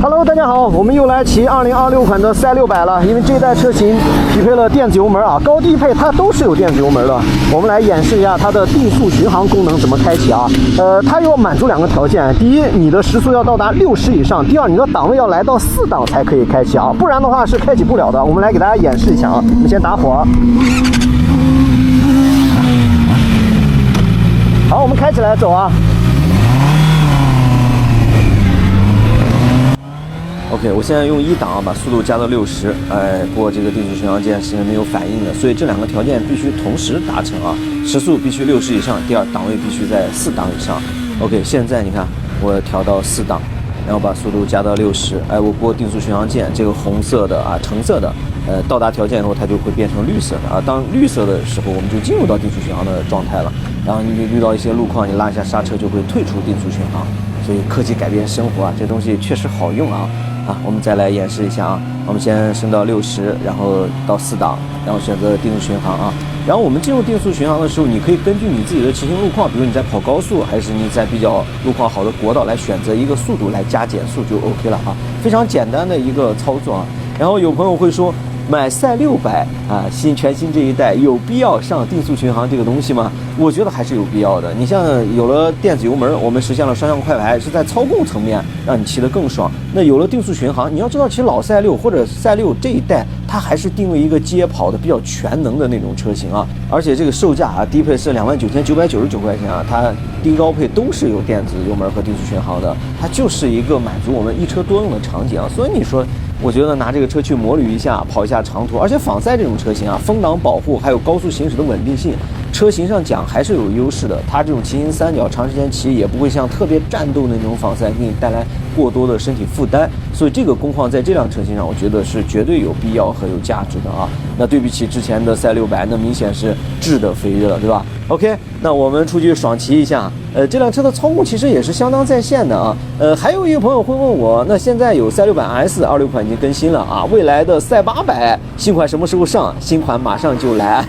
Hello， 大家好，我们又来骑2026款的赛600了。因为这代车型匹配了电子油门啊，高低配它都是有电子油门的。我们来演示一下它的定速巡航功能怎么开启啊。它要满足2个条件：第一，你的时速要到达60以上；第二，你的档位要来到4档才可以开启啊，不然的话是开启不了的。我们来给大家演示一下啊。我们先打火。好，我们开起来走啊。OK， 我现在用1档把速度加到60，不过这个定速巡航键是没有反应的，所以这2个条件必须同时达成啊，时速必须60以上，第二档位必须在4档以上。OK， 现在你看我调到4档，然后把速度加到60，我拨定速巡航键，这个红色的啊，橙色的，到达条件以后它就会变成绿色的啊，当绿色的时候我们就进入到定速巡航的状态了，然后你遇到一些路况，你拉一下刹车就会退出定速巡航，所以科技改变生活啊，这东西确实好用啊。我们再来演示一下啊。我们先升到60，然后到4档，然后选择定速巡航啊。然后我们进入定速巡航的时候，你可以根据你自己的骑行路况，比如你在跑高速，还是你在比较路况好的国道，来选择一个速度来加减速就 OK 了啊。非常简单的一个操作啊。然后有朋友会说，买赛600啊，全新这一代有必要上定速巡航这个东西吗？我觉得还是有必要的。你像有了电子油门，我们实现了双向快排，是在操控层面让你骑得更爽。那有了定速巡航，你要知道，其实老赛6或者赛6这一代，它还是定位一个街跑的比较全能的那种车型啊。而且这个售价啊，低配是29,999块钱啊，它低高配都是有电子油门和定速巡航的，它就是一个满足我们一车多用的场景啊。所以你说，我觉得拿这个车去摩旅一下，跑一下长途，而且仿赛这种车型啊，风挡保护还有高速行驶的稳定性，车型上讲还是有优势的。它这种骑行3角，长时间骑也不会像特别战斗的那种仿赛给你带来过多的身体负担。所以这个工况在这辆车型上，我觉得是绝对有必要和有价值的啊。那对比起之前的赛600，那明显是质的飞跃了，对吧 ？OK， 那我们出去爽骑一下。这辆车的操控其实也是相当在线的啊。还有一个朋友会问我，那现在有赛600S26款已经更新了啊，未来的赛800新款什么时候上？新款马上就来，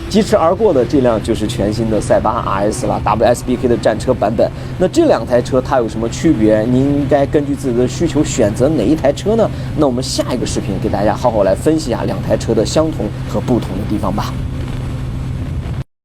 疾驰而过的这辆就是全新的赛8 RS 了 ，WSBK 的战车版本。那这2台车它有什么区别？您应该根据自己的需求选择哪一台车呢？那我们下一个视频给大家好好来分析一下2台车的相同和不同的地方吧。